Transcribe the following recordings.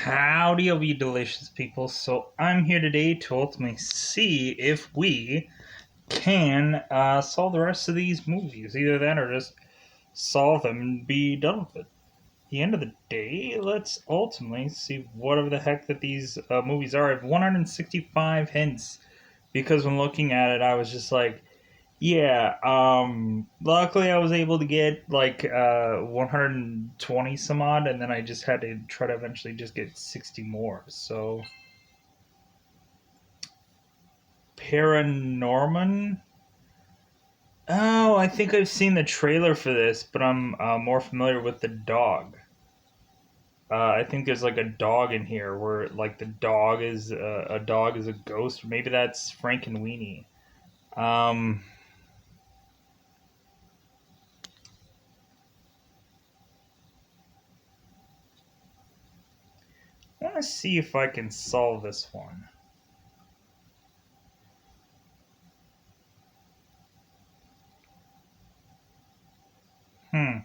Howdy, all you delicious people. So, I'm here today to ultimately see if we can solve the rest of these movies. Either that or just solve them and be done with it. At the end of the day, let's ultimately see whatever the heck that these movies are. I have 165 hints because when looking at it, I was just like, yeah, luckily I was able to get like 120 some odd, and then I just had to try to eventually just get 60 more. So, Paranorman? Oh, I think I've seen the trailer for this, but I'm more familiar with the dog. I think there's like a dog in here where like the dog is a dog is a ghost, or maybe that's Frank and Weenie. Um, I want to see if I can solve this one. Hmm.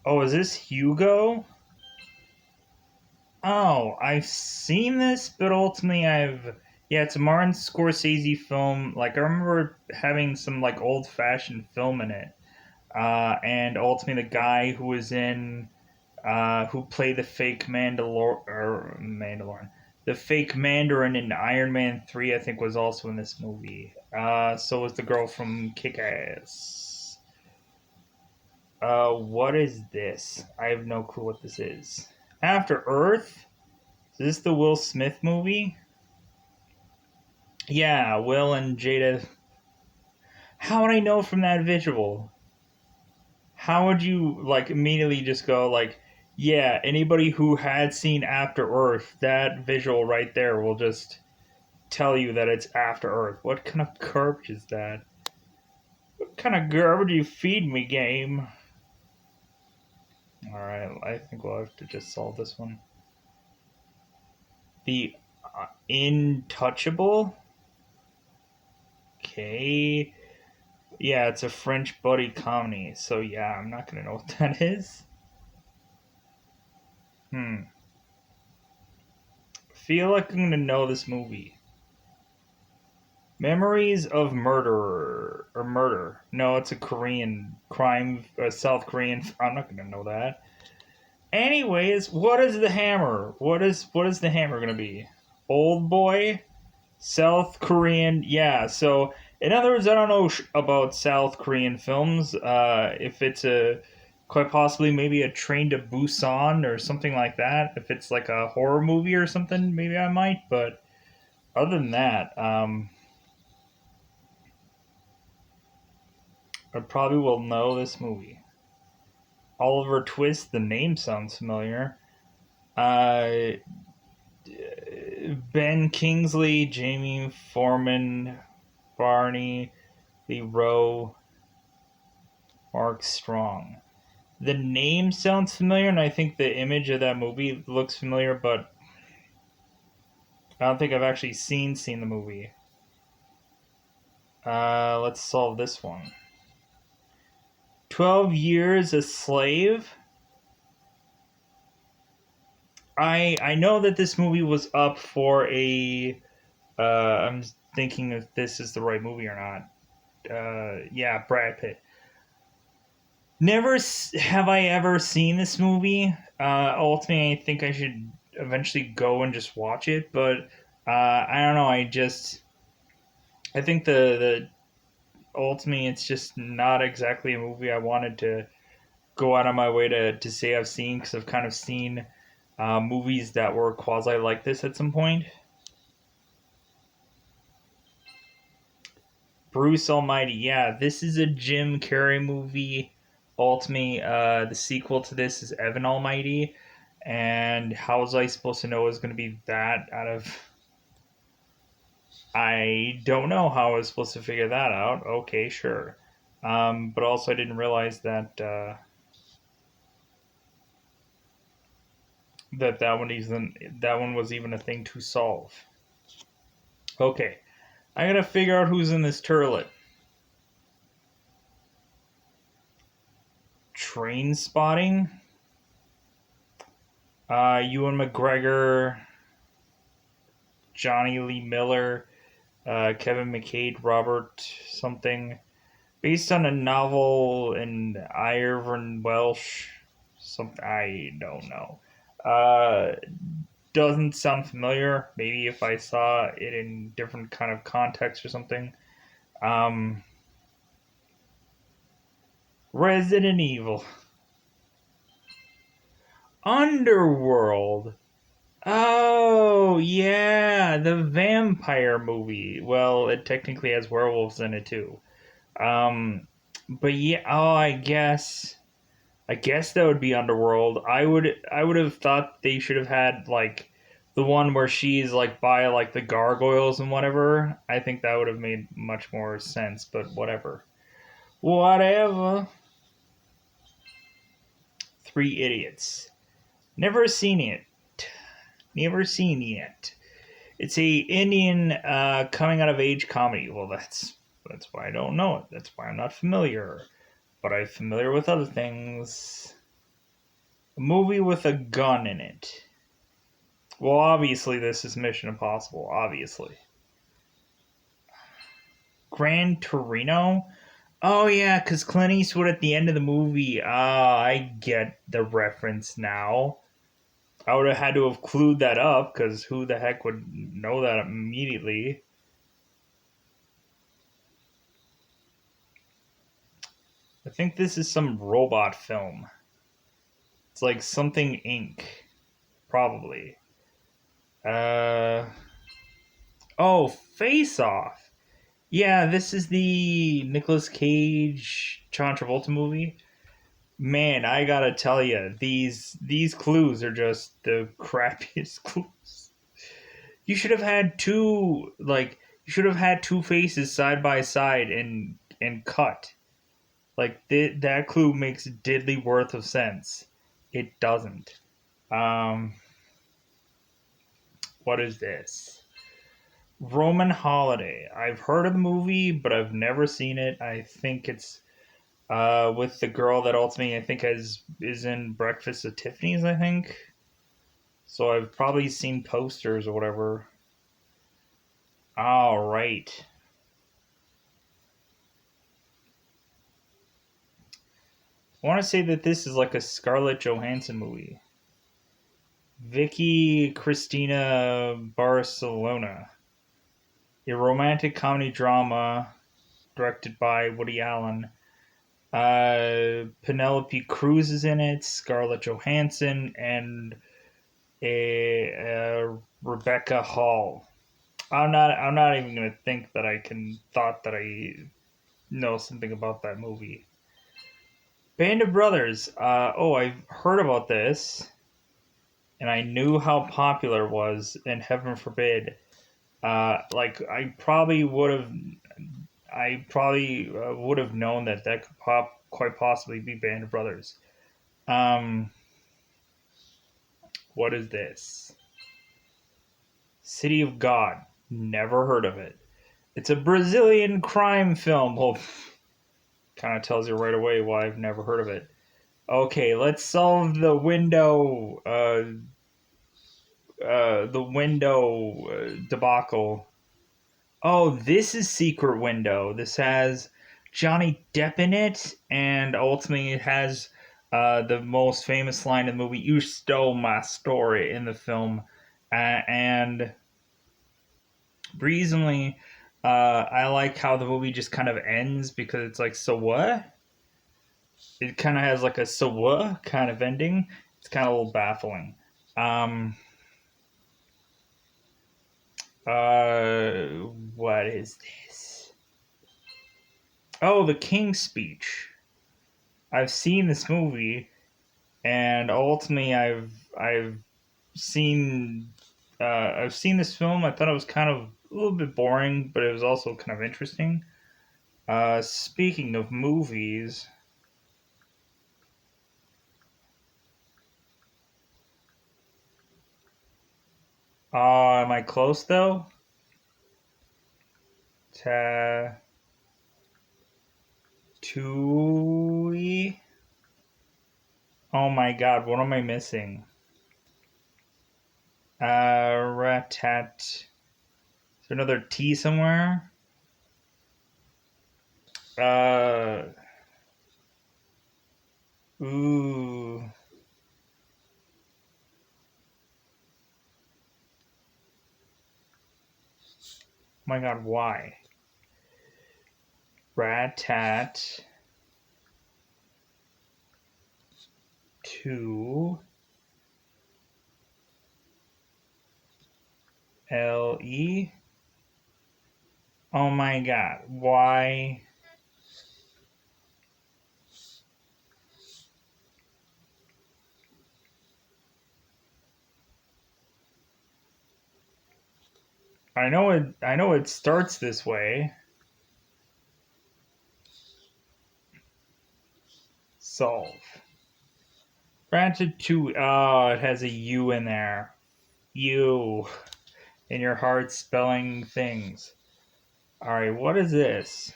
Oh, is this Hugo? Oh, I've seen this, but ultimately yeah, it's a Martin Scorsese film. Like I remember having some like old fashioned film in it. And ultimately the guy who was in who played the fake Mandalorian. The fake Mandarin in Iron Man 3, I think, was also in this movie. So was the girl from Kick Ass. What is this? I have no clue what this is. After Earth? Is this the Will Smith movie? Yeah, Will and Jada. How would I know from that visual? How would you like immediately just go like, yeah, anybody who had seen After Earth, that visual right there will just tell you that it's After Earth. What kind of garbage is that? What kind of garbage you feed me, game? Alright, I think we'll have to just solve this one. The Intouchable? Okay. Yeah, it's a French buddy comedy. So yeah, I'm not gonna know what that is. Hmm. Feel like I'm gonna know this movie. Memories of Murderer or Murder. No, it's a Korean crime, a South Korean. I'm not gonna know that. Anyways, what is the hammer? What is the hammer gonna be? Old boy, South Korean. Yeah. So in other words, I don't know about South Korean films. If it's a quite possibly maybe a Train to Busan or something like that. If it's like a horror movie or something, maybe I might. But other than that, I probably will know this movie. Oliver Twist, the name sounds familiar. Uh, Ben Kingsley, Jamie Foreman, Barney, Lee Rowe, Mark Strong. The name sounds familiar, and I think the image of that movie looks familiar, but I don't think I've actually seen the movie. Let's solve this one. 12 Years a Slave. I know that this movie was up for a. I'm thinking if this is the right movie or not. Yeah, Brad Pitt. Never have I ever seen this movie. Ultimately, I think I should eventually go and just watch it, but I don't know. I think the ultimately it's just not exactly a movie I wanted to go out of my way to say I've seen because I've kind of seen movies that were quasi like this at some point. Bruce Almighty, yeah, this is a Jim Carrey movie. Ultimately, the sequel to this is Evan Almighty, and how was I supposed to know it was going to be that out of? I don't know how I was supposed to figure that out. Okay, sure, but also I didn't realize that that one was even a thing to solve. Okay, I gotta figure out who's in this turlet. Train Spotting. Ewan McGregor, Johnny Lee Miller, Kevin McCade, Robert something, based on a novel in Irvine Welsh. Something I don't know. Doesn't sound familiar. Maybe if I saw it in different kind of context or something. Um, Resident Evil, Underworld. Oh yeah, the vampire movie. Well, it technically has werewolves in it too. Um, but yeah, oh, I guess that would be Underworld. I would have thought they should have had like the one where she's like by like the gargoyles and whatever. I think that would have made much more sense, but whatever. Whatever. Three Idiots. Never seen it. Never seen yet. It's a Indian coming out of age comedy. Well, that's why I don't know it. That's why I'm not familiar. But I'm familiar with other things. A movie with a gun in it. Well, obviously, this is Mission Impossible. Obviously. Gran Torino? Oh, yeah, because Clint Eastwood at the end of the movie. Ah, I get the reference now. I would have had to have clued that up, because who the heck would know that immediately? I think this is some robot film. It's like something Inc. Probably. Uh. Oh, Face Off. Yeah, this is the Nicolas Cage John Travolta movie. Man, I gotta tell you, these clues are just the crappiest clues. You should have had two like you should have had two faces side by side and cut. Like that clue makes diddly worth of sense. It doesn't. Um, what is this? Roman Holiday. I've heard of the movie, but I've never seen it. I think it's with the girl that ultimately I think is in Breakfast at Tiffany's. I think so. I've probably seen posters or whatever. All right. I want to say that this is like a Scarlett Johansson movie. Vicky Cristina Barcelona, a romantic comedy drama directed by Woody Allen. Penelope Cruz is in it, Scarlett Johansson, and Rebecca Hall. I'm not even gonna think that I can thought that I know something about that movie. Band of Brothers. Oh, I've heard about this, and I knew how popular it was. And heaven forbid, like I probably would have known that that could quite possibly be Band of Brothers. Um, what is this? City of God. Never heard of it. It's a Brazilian crime film. Well, kind of tells you right away why I've never heard of it. Okay, let's solve the window debacle. Oh, this is Secret Window. This has Johnny Depp in it, and ultimately it has the most famous line in the movie, "You stole my story" in the film, and reasonably, I like how the movie just kind of ends because it's like, so what? It kind of has like a so what kind of ending. It's kind of a little baffling. Um, uh, what is this? Oh, The King's Speech. I've seen this movie, and ultimately, seen I've seen this film. I thought it was kind of a little bit boring, but it was also kind of interesting. Speaking of movies, am I close though? Ta Tui. Oh my god, what am I missing? Ratat. Is there another T somewhere? Uh, ooh. My God, why? Ratat. 2 LE. Oh my God, why? I know it starts this way. Solve. Granted 2. Oh, it has a U in there. U. In your heart spelling things. Alright, what is this?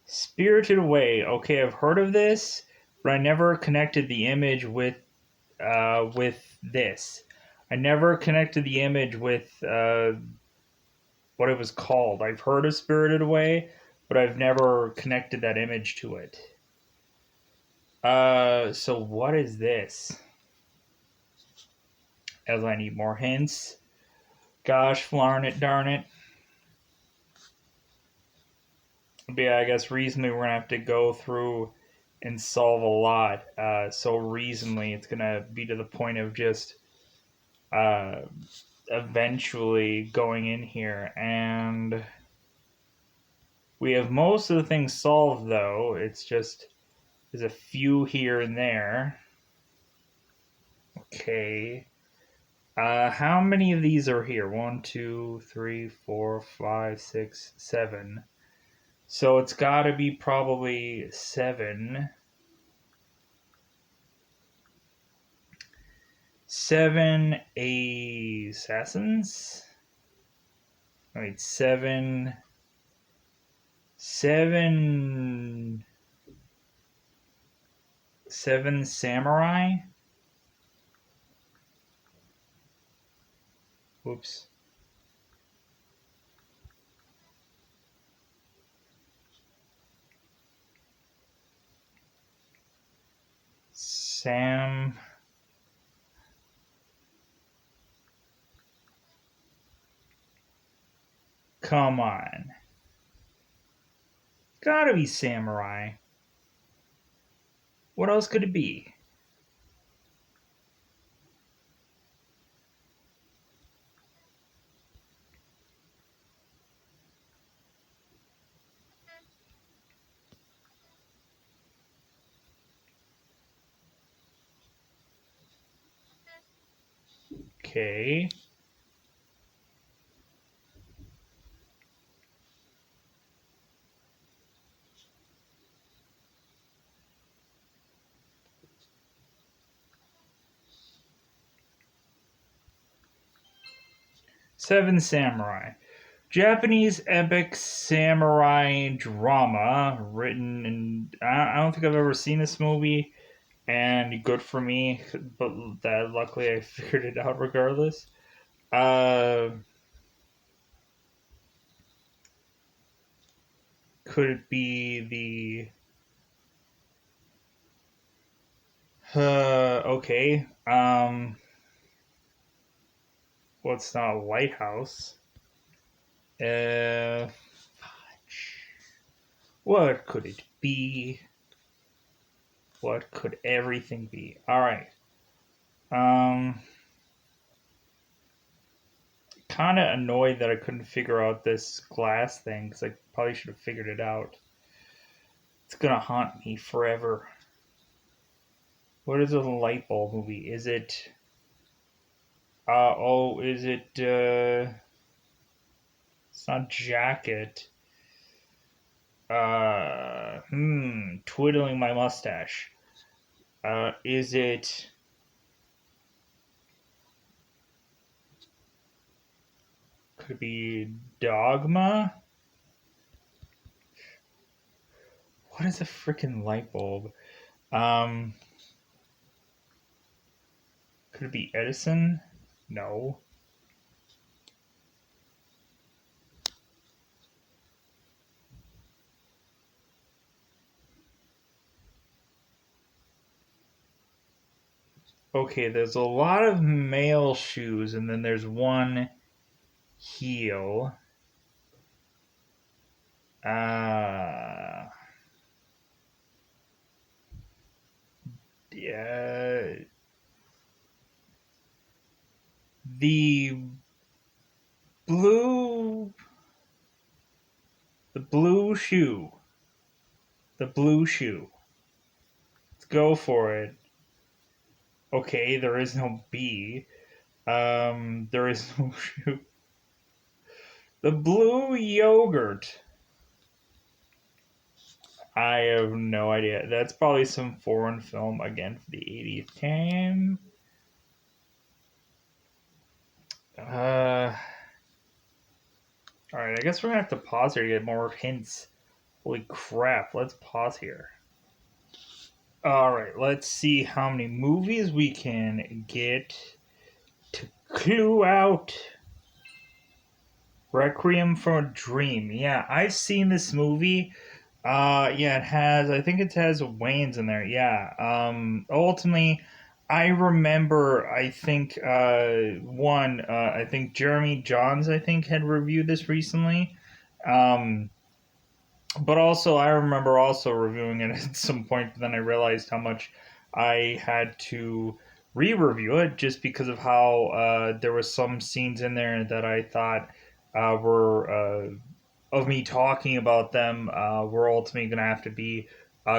Spirited Away. Okay, I've heard of this, but I never connected the image with this. I never connected the image with what it was called. I've heard of Spirited Away, but I've never connected that image to it. So what is this? As I need more hints. Gosh, flarn it, darn it. But yeah, I guess reasonably we're gonna have to go through and solve a lot. So reasonably, it's gonna be to the point of just uh, eventually going in here, and we have most of the things solved. Though it's just there's a few here and there. Okay. How many of these are here? 1, 2, 3, 4, 5, 6, 7. So it's got to be probably 7. 7 assassins. Wait, 7. 7. 7 samurai. Whoops. Sam. Come on. Gotta be samurai. What else could it be? Okay. Seven Samurai. Japanese epic samurai drama written in. I don't think I've ever seen this movie, and good for me, but that luckily I figured it out regardless. Uh, could it be the. Okay. Well, it's not a lighthouse. Uh, what could it be? What could everything be? All right. Um, kind of annoyed that I couldn't figure out this glass thing because I probably should have figured it out. It's gonna haunt me forever. What is a light bulb movie? Is it? Is it? It's not Jacket. Twiddling my mustache. Is it? Could it be Dogma? What is a freaking light bulb? Um, Could it be Edison? No. Okay, there's a lot of male shoes, and then there's one heel. Uh, yeah, the blue, the blue shoe, the blue shoe. Let's go for it. Okay, there is no B. There is no shoe. The blue yogurt. I have no idea. That's probably some foreign film again for the 80th time. Uh, all right. I guess we're gonna have to pause here to get more hints. Holy crap! Let's pause here. All right. Let's see how many movies we can get to clue out Requiem for a Dream. Yeah, I've seen this movie. Yeah, it has. I think it has Wayne's in there. Yeah. Ultimately, I remember. I think one. I think Jeremy Johns. I think had reviewed this recently. Um, but also, I remember also reviewing it at some point. But then I realized how much I had to re-review it just because of how there was some scenes in there that I thought were of me talking about them were ultimately going to have to be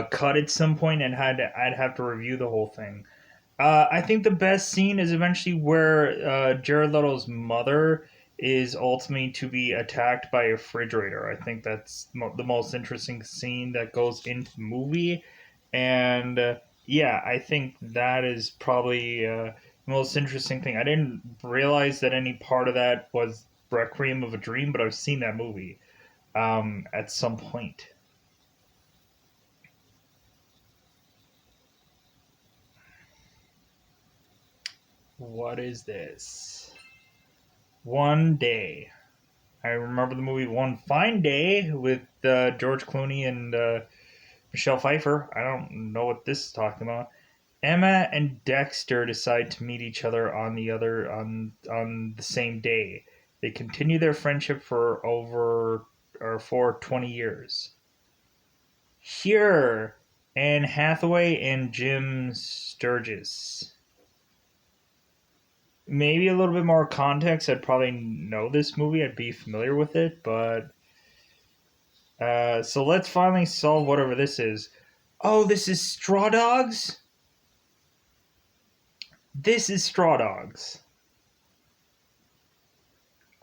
cut at some point, and I'd have to review the whole thing. I think the best scene is eventually where Jared Leto's mother is ultimately to be attacked by a refrigerator. I think that's the most interesting scene that goes into the movie, and yeah, I think that is probably the most interesting thing. I didn't realize that any part of that was Requiem of a Dream, but I've seen that movie at some point. What is this? One Day. I remember the movie One Fine Day with George Clooney and Michelle Pfeiffer. I don't know what this is talking about. Emma and Dexter decide to meet each other on the same day. They continue their friendship for over or for 20 years. Here, Anne Hathaway and Jim Sturgis. Maybe a little bit more context, I'd probably know this movie. I'd be familiar with it, but so let's finally solve whatever this is. Oh, this is Straw Dogs. This is Straw Dogs.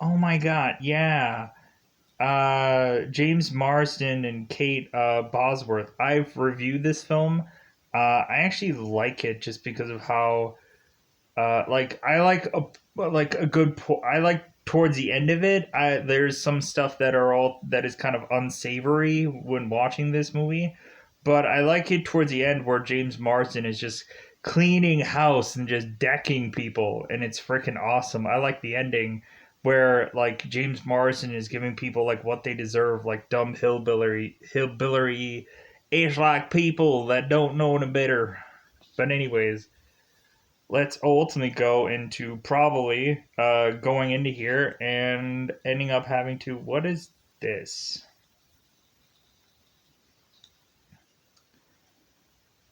Oh my god, yeah. James Marsden and Kate Bosworth. I've reviewed this film. I actually like it just because of how like I like a good I like towards the end of it. There's some stuff that is kind of unsavory when watching this movie, but I like it towards the end where James Marsden is just cleaning house and just decking people, and it's freaking awesome. I like the ending where like James Marsden is giving people like what they deserve, like dumb hillbilly, it's like people that don't know any better. But anyways, let's ultimately go into probably going into here and ending up having to what is this?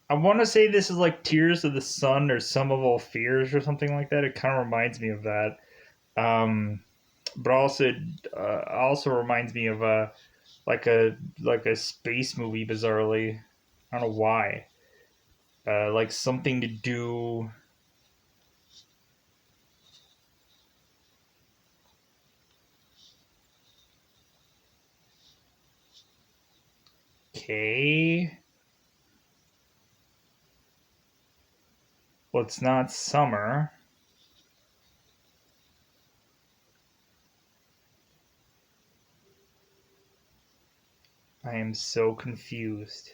I want to say this is like Tears of the Sun or Some of All Fears or something like that. It kind of reminds me of that, um, but also reminds me of like a like a space movie. Bizarrely, I don't know why. Like something to do. Okay, well, it's not summer. I am so confused.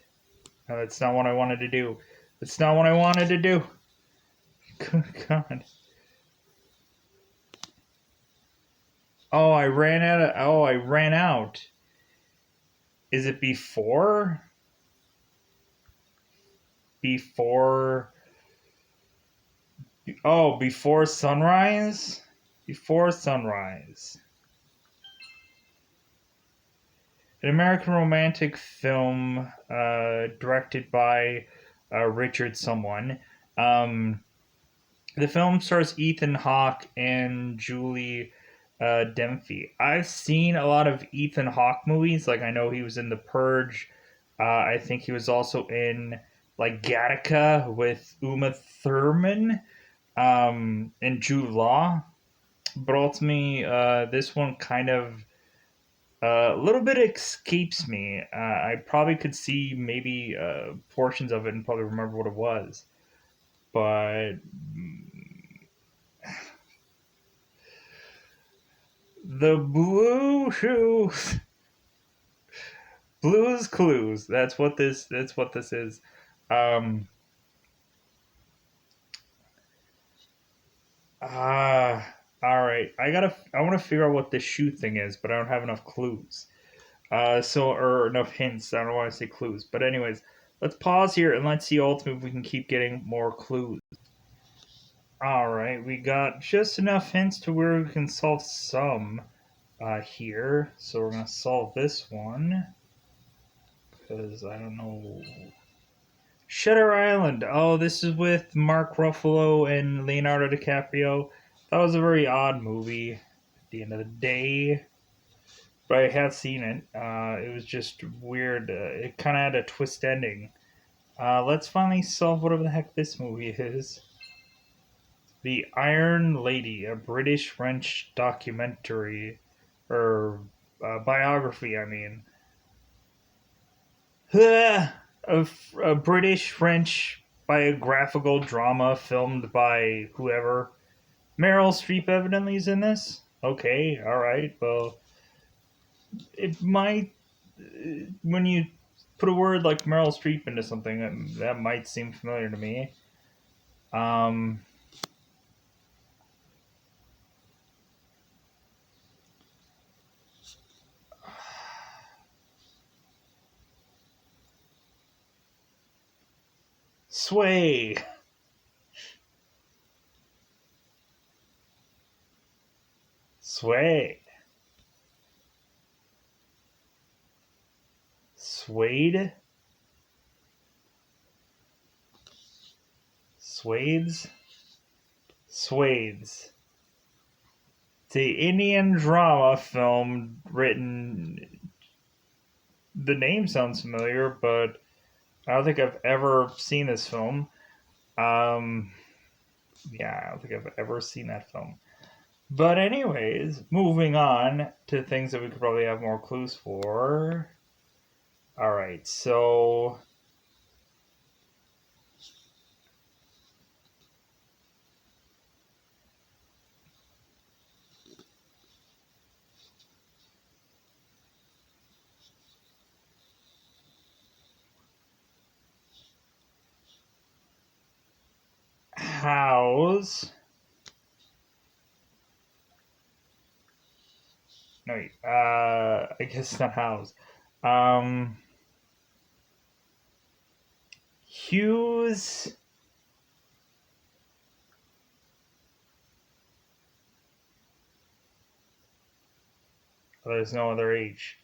No, that's not what I wanted to do. That's not what I wanted to do. Good God. Oh, I ran out of. Oh, I ran out. Is it before? Before. Oh, before sunrise? Before sunrise. An American romantic film directed by Richard someone. Um, the film stars Ethan Hawke and Julie Dempsey. I've seen a lot of Ethan Hawke movies. Like I know he was in The Purge. I think he was also in like Gattaca with Uma Thurman and Jude Law. But ultimately, this one kind of a little bit escapes me. I probably could see maybe portions of it and probably remember what it was. But the Blue Shoes, Blues Clues. That's what this. That's what this is. Um, all right. I gotta. I want to figure out what this shoe thing is, but I don't have enough clues. Or enough hints. I don't want to say clues, but anyways, let's pause here and let's see ultimately if we can keep getting more clues. All right, we got just enough hints to where we can solve some here. So we're gonna solve this one because I don't know. Shutter Island. Oh, this is with Mark Ruffalo and Leonardo DiCaprio. That was a very odd movie. At the end of the day, but I have seen it. It was just weird. It kind of had a twist ending. Let's finally solve whatever the heck this movie is. The Iron Lady, a British French documentary or biography, I mean. a, a British French biographical drama filmed by whoever. Meryl Streep evidently is in this. Okay, all right. Well, it might when you put a word like Meryl Streep into something that might seem familiar to me. Um, Sway, Sway, Suede, Swades, Swades. The Indian drama film written. The name sounds familiar, but I don't think I've ever seen this film. Um, yeah, I don't think I've ever seen that film. But anyways, moving on to things that we could probably have more clues for. All right, so house. No, I guess not house. Um, Hughes. Oh, there's no other H.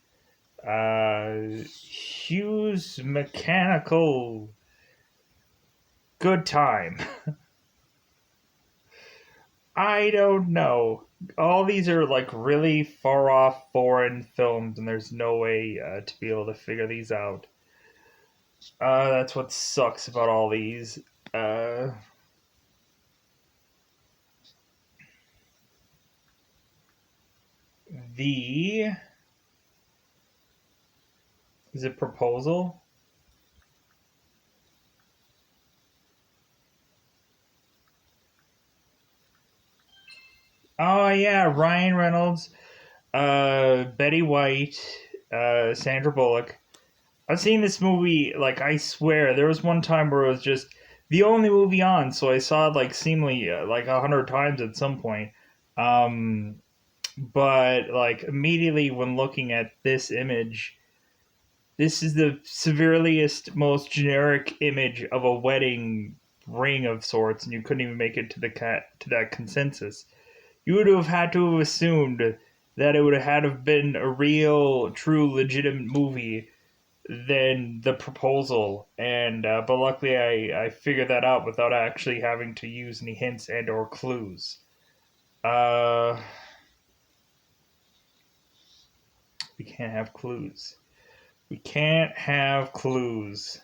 Hughes Mechanical. Good time. I don't know. All these are like really far off foreign films, and there's no way to be able to figure these out. That's what sucks about all these. Uh, the is it proposal? Oh yeah, Ryan Reynolds, Betty White, Sandra Bullock. I've seen this movie. Like I swear, there was one time where it was just the only movie on, so I saw it like seemingly like 100 times at some point. Um, but like immediately when looking at this image, this is the severeliest, most generic image of a wedding ring of sorts, and you couldn't even make it to to that consensus. You would have had to have assumed that it would have had to have been a real, true, legitimate movie than the proposal. And but luckily, I figured that out without actually having to use any hints and or clues. Uh, we can't have clues. We can't have clues.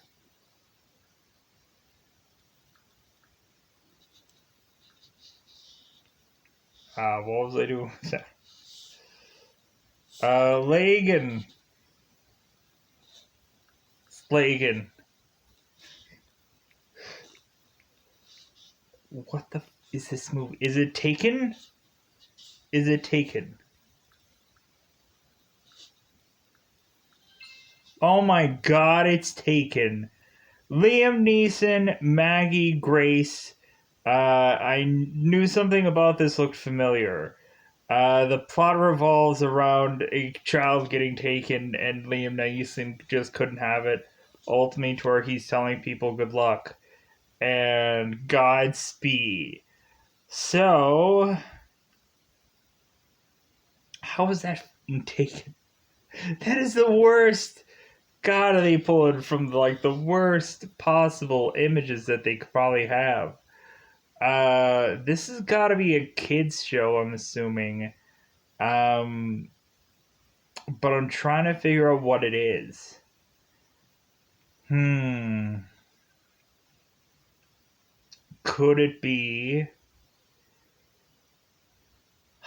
What was I doing with that? Lagan. Lagan. What the is this movie? Is it Taken? Is it Taken? Oh my god, it's Taken. Liam Neeson, Maggie Grace. I knew something about this looked familiar. The plot revolves around a child getting taken, and Liam Neeson just couldn't have it. Ultimately, to where he's telling people good luck and Godspeed. So, how is that taken? That is the worst. God, are they pulling from like the worst possible images that they could probably have? This has got to be a kids show, I'm assuming. Um, but I'm trying to figure out what it is. Hmm. Could it be?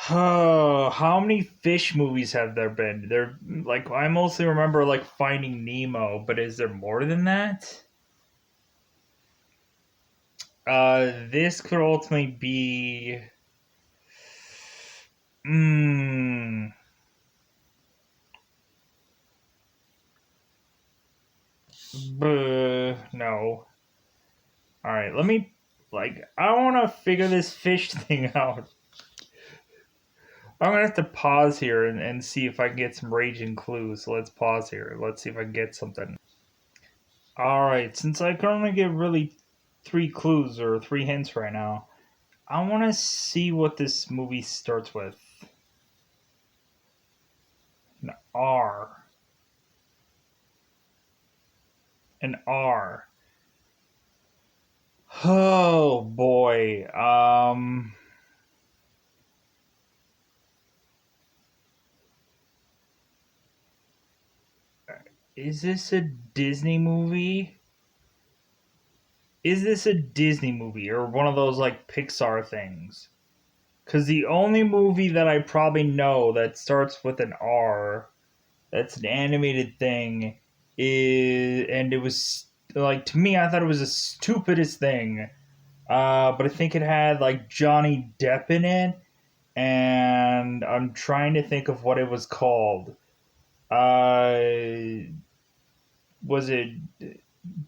Oh, how many fish movies have there been? There, like, I mostly remember like Finding Nemo, but is there more than that? This could ultimately be. Hmm. No. All right, let me. Like, I want to figure this fish thing out. I'm gonna have to pause here and see if I can get some raging clues. So let's pause here. Let's see if I can get something. Alright, since I can only get really 3 clues or 3 hints right now, I want to see what this movie starts with. An R. An R. Oh boy. Is this a Disney movie? Is this a Disney movie or one of those like Pixar things? Because the only movie that I probably know that starts with an R, that's an animated thing, is, and it was like, to me, I thought it was the stupidest thing. But I think it had like Johnny Depp in it, and I'm trying to think of what it was called. Uh, was it?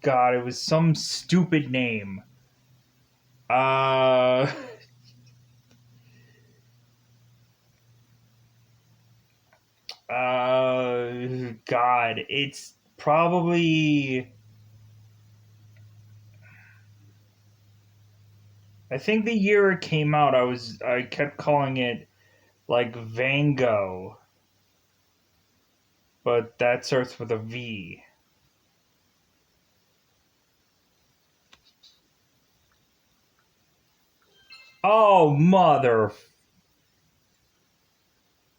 God, it was some stupid name. Uh, God, it's probably. I think the year it came out, I kept calling it like Van Gogh, but that starts with a V. Oh mother!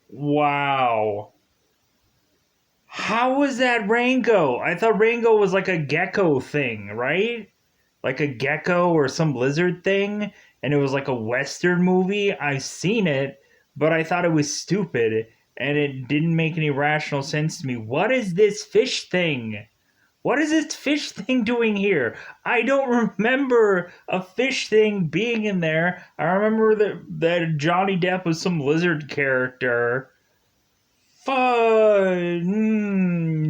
Wow! How was that Rango? I thought Rango was like a gecko thing, right? Like a gecko or some lizard thing, and it was like a Western movie. I've seen it, but I thought it was stupid, and it didn't make any rational sense to me. What is this fish thing? What is this fish thing doing here? I don't remember a fish thing being in there. I remember that Johnny Depp was some lizard character. Fun,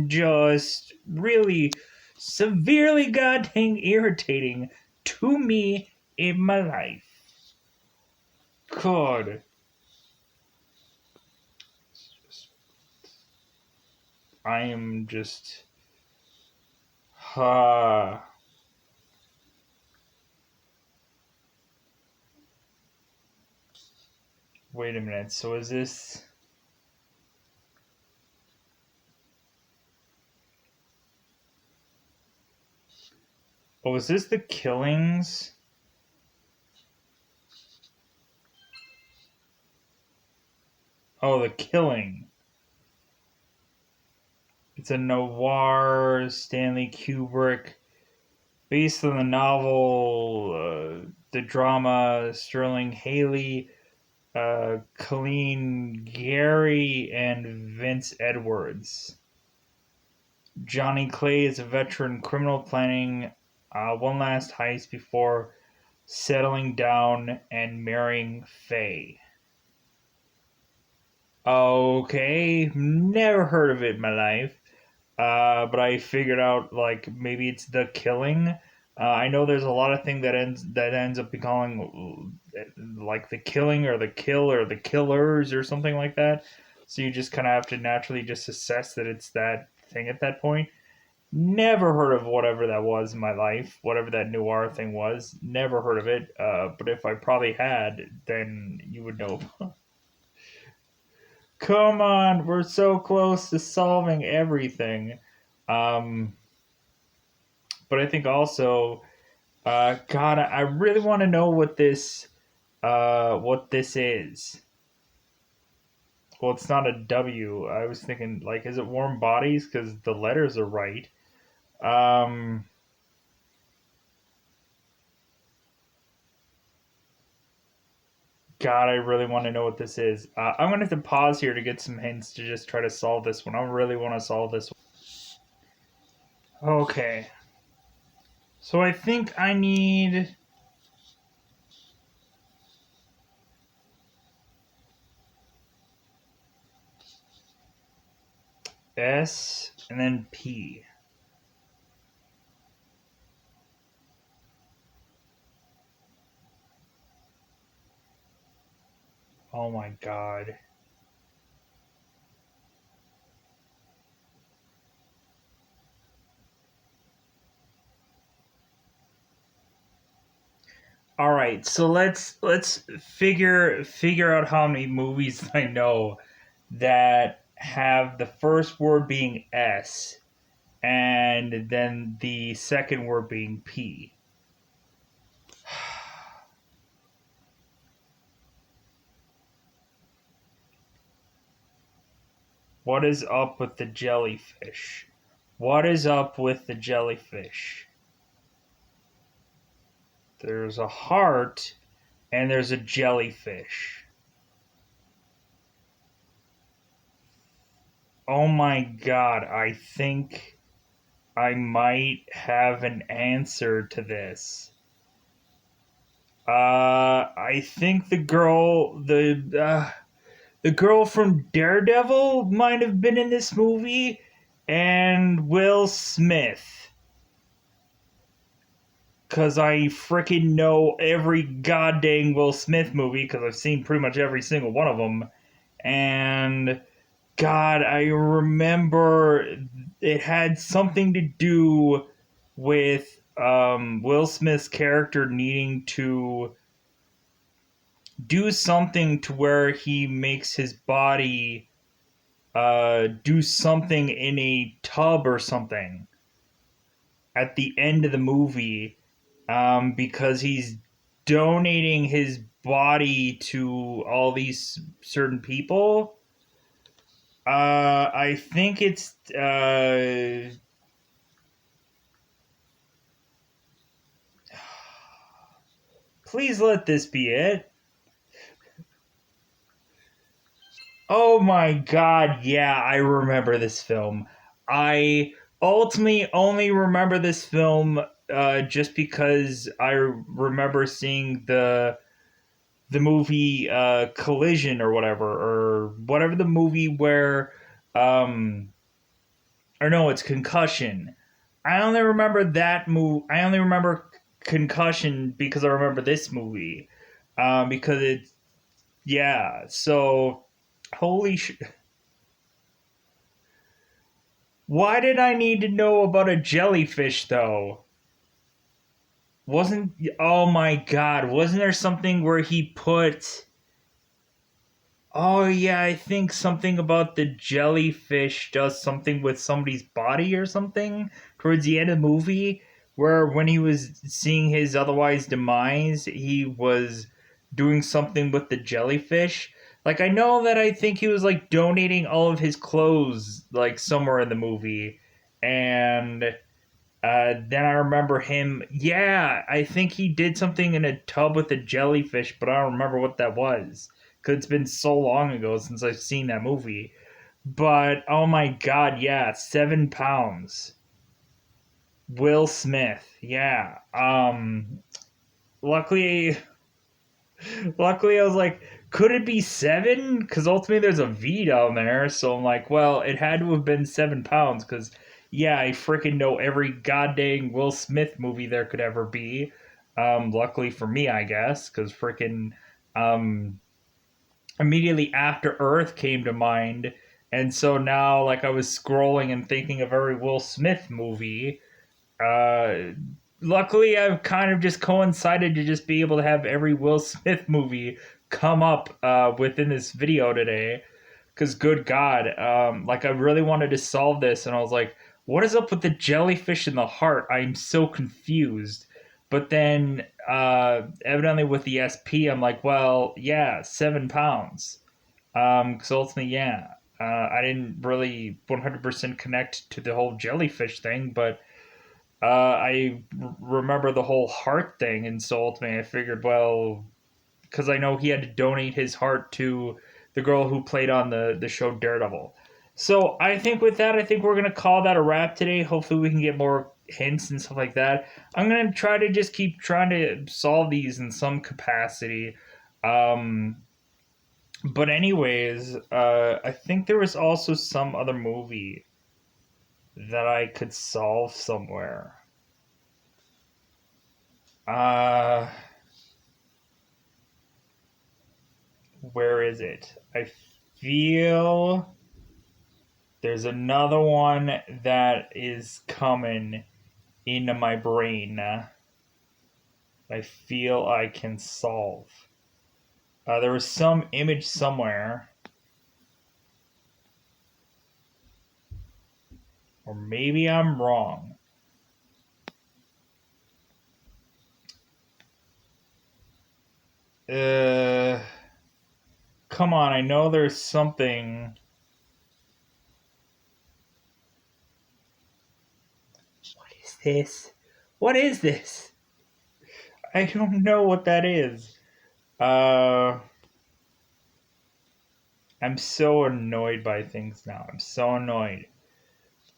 just really severely goddamn irritating to me in my life. God. I am just. Uh, wait a minute. So is this. Oh, is this the killings? Oh, the killing. It's a noir Stanley Kubrick based on the novel, the drama Sterling Haley, Colleen Gary, and Vince Edwards. Johnny Clay is a veteran criminal planning one last heist before settling down and marrying Faye. Okay, never heard of it in my life. But I figured out like maybe it's the killing. I know there's a lot of thing that ends up becoming like the killing or the kill or the killers or something like that. So you just kind of have to naturally just assess that it's that thing at that point. Never heard of whatever that was in my life, whatever that noir thing was. Never heard of it. But if I probably had, then you would know. Come on, we're so close to solving everything. Um, but I think also, God, I really want to know what this is. Well, it's not a W. I was thinking, like, is it warm bodies? Because the letters are right. Um, God, I really want to know what this is. I'm gonna have to pause here to get some hints to just try to solve this one. I really want to solve this one. Okay, so I think I need. S and then P. Oh my god. All right, so let's figure out how many movies I know that have the first word being S and then the second word being P. What is up with the jellyfish? What is up with the jellyfish? There's a heart and there's a jellyfish. Oh my god, I think I might have an answer to this. I think the girl from Daredevil might have been in this movie, and Will Smith. Cause I freaking know every goddamn Will Smith movie because I've seen pretty much every single one of them, and God, I remember it had something to do with Will Smith's character needing to do something to where he makes his body do something in a tub or something at the end of the movie because he's donating his body to all these certain people. I think it's please let this be it. Oh my god, yeah, I remember this film. I ultimately only remember this film just because I remember seeing the movie Collision or whatever the movie where um or no, it's Concussion. I only remember that movie. I only remember concussion because I remember this movie. Because it, yeah. So, holy sh! Why did I need to know about a jellyfish though? Wasn't, oh my god, wasn't there something where he put, oh yeah, I think something about the jellyfish does something with somebody's body or something towards the end of the movie, where when he was seeing his otherwise demise, he was doing something with the jellyfish. Like, I know that I think he was like donating all of his clothes like somewhere in the movie, and then I remember him. Yeah, I think he did something in a tub with a jellyfish, but I don't remember what that was because it's been so long ago since I've seen that movie. But oh my god, yeah, 7 pounds. Will Smith, yeah. Luckily, luckily, I was like, could it be seven? Because ultimately, there's a V down there. So I'm like, well, it had to have been 7 pounds. Because yeah, I freaking know every goddamn Will Smith movie there could ever be. Luckily for me, I guess, because freaking um, immediately after Earth came to mind, and so now like I was scrolling and thinking of every Will Smith movie. Uh, Luckily, I've kind of just coincided to just be able to have every Will Smith movie come up within this video today. Because, good God, like I really wanted to solve this, and I was like, what is up with the jellyfish in the heart? I'm so confused. But then, evidently, with the SP, I'm like, well, yeah, 7 pounds. Because ultimately, yeah, I didn't really 100% connect to the whole jellyfish thing, but remember the whole heart thing, and so ultimately I figured, well, because I know he had to donate his heart to the girl who played on the show Daredevil. So I think with that, I think we're gonna call that a wrap today. Hopefully, we can get more hints and stuff like that. I'm gonna try to just keep trying to solve these in some capacity. Um, but anyways, I think there was also some other movie that I could solve somewhere. Uh, where is it? I feel there's another one that is coming into my brain. I feel I can solve. There was some image somewhere, or maybe I'm wrong. Uh, Come on, I know there's something. What is this? What is this? I don't know what that is. Uh, I'm so annoyed by things now. I'm so annoyed.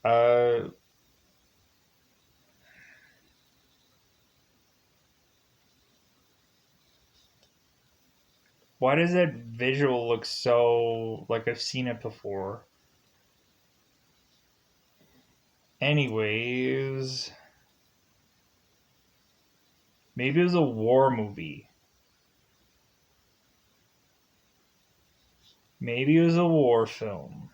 Uh, why does that visual look so like I've seen it before? Anyways, maybe it was a war movie. Maybe it was a war film.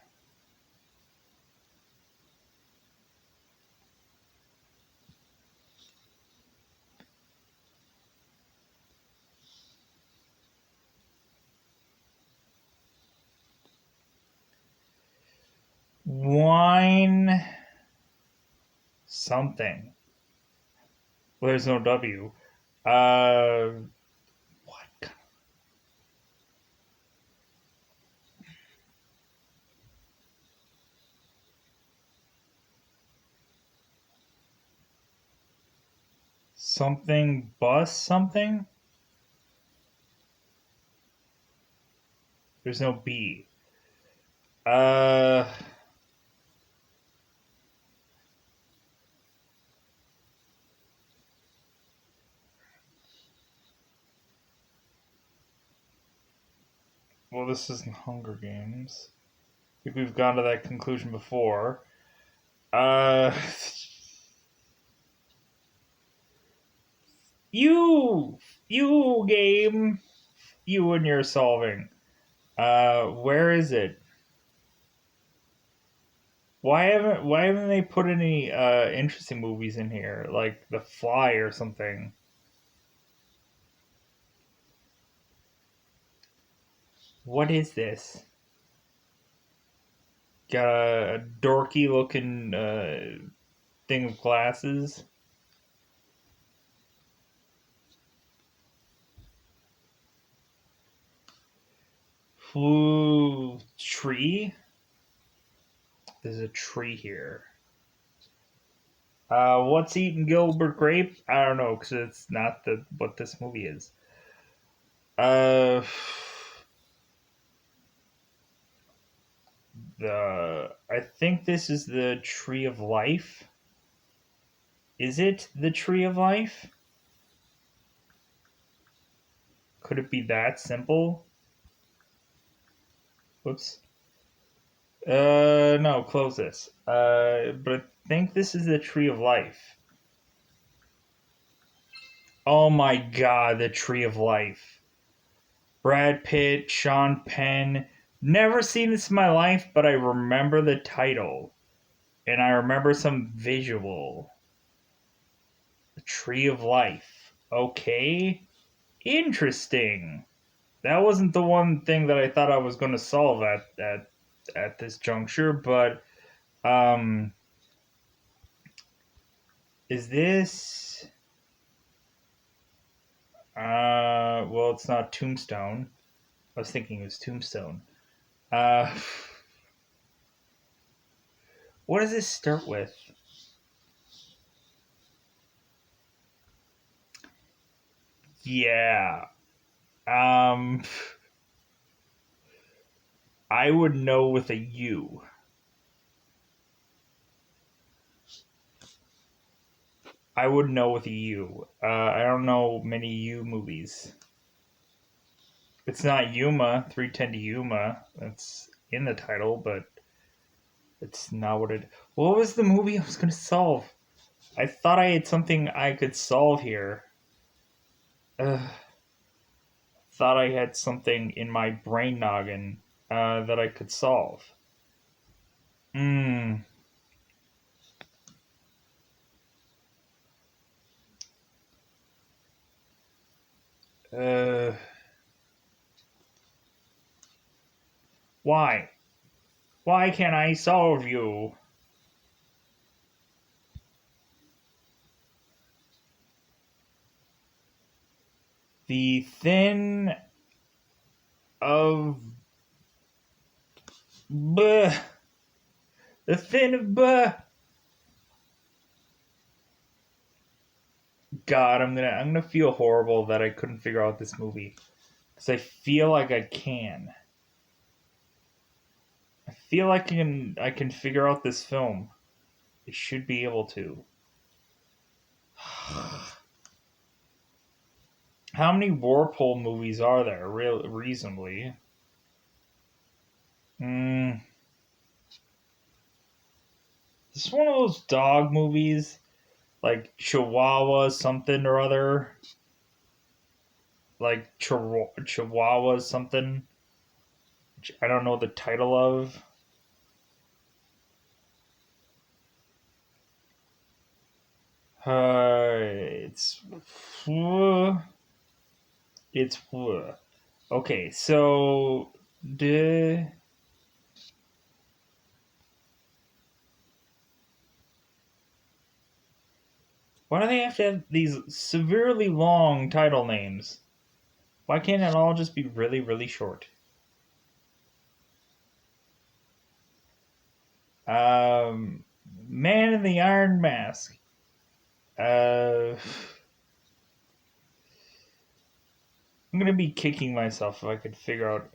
Wine something. Well, there's no W. Uh, what? Something bus something? There's no B. Uh, well, this isn't Hunger Games. I think we've gone to that conclusion before. Uh, You, you game, you and your solving. Where is it? Why haven't they put any interesting movies in here like The Fly or something? What is this? Got a dorky looking thing of glasses. Flu tree. There's a tree here. What's eating Gilbert Grape? I don't know because it's not the what this movie is. Uh, I think this is the Tree of Life. Is it the Tree of Life? Could it be that simple? Whoops. No, close this. But I think this is the Tree of Life. Oh my god, the Tree of Life. Brad Pitt, Sean Penn. Never seen this in my life, but I remember the title. And I remember some visual. The Tree of Life. Okay. Interesting. That wasn't the one thing that I thought I was going to solve at this juncture, but um is this well, it's not Tombstone. I was thinking it was Tombstone. Uh what does this start with? Yeah. Um I would know with a U. I would know with a U. I don't know many U movies. It's not Yuma, 310 to Yuma. That's in the title, but it's not what it. What was the movie I was going to solve? I thought I had something I could solve here. Ugh, thought I had something in my brain noggin that I could solve. Hmm. Uh. Why? Why can't I solve you? The thin of. Buh. The thin of. Buh. God, I'm gonna feel horrible that I couldn't figure out this movie because I feel like I can. I feel like I can figure out this film. I should be able to. How many Warpole movies are there? Reasonably. Mm, this is one of those dog movies, like Chihuahua something or other, like Chihuahua something. Which I don't know the title of. It's it's okay. So the why do they have to have these severely long title names? Why can't it all just be really, really short? Um, Man in the Iron Mask. Uh, I'm gonna be kicking myself if I could figure out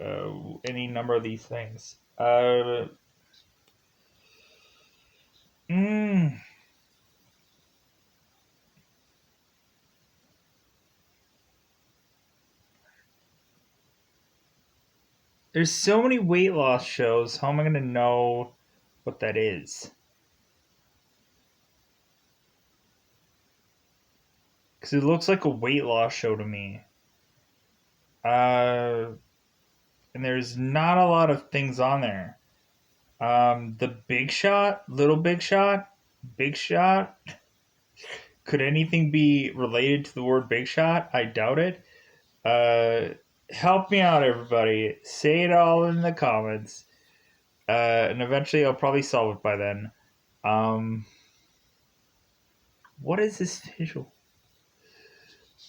any number of these things. Mm, there's so many weight loss shows. How am I gonna know what that is? because it looks like a weight loss show to me. Uh, and there's not a lot of things on there. The Big Shot, Little Big Shot, Big Shot. Could anything be related to the word Big Shot? I doubt it. Uh, Help me out, everybody. Say it all in the comments. And eventually I'll probably solve it by then. Um, what is this visual?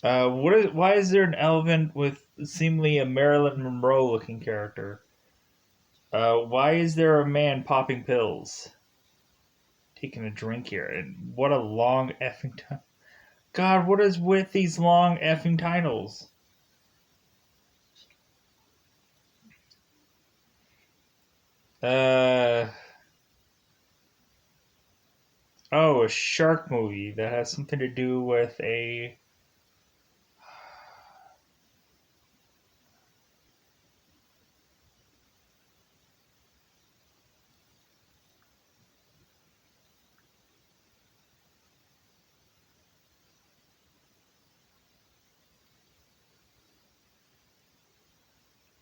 Why is there an elephant with seemingly a Marilyn Monroe looking character? Why is there a man popping pills? Taking a drink here, and what a long effing time. God, what is with these long effing titles? Uh, oh, a shark movie that has something to do with a.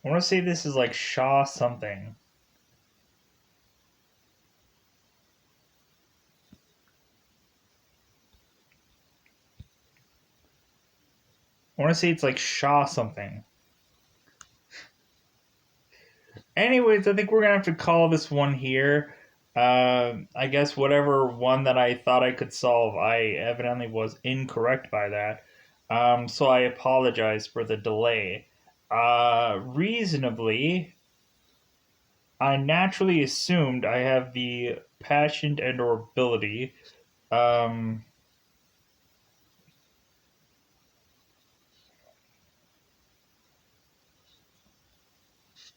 I want to say this is like Shaw something. I want to say it's like Shaw something. Anyways, I think we're gonna have to call this one here. I guess whatever one that I thought I could solve, I evidently was incorrect by that. So I apologize for the delay. Reasonably, I naturally assumed I have the passion and or ability um,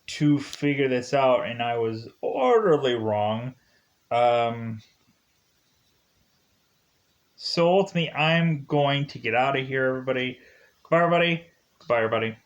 to figure this out, and I was utterly wrong. Um, so ultimately, I'm going to get out of here, everybody. Goodbye, everybody. Goodbye, everybody.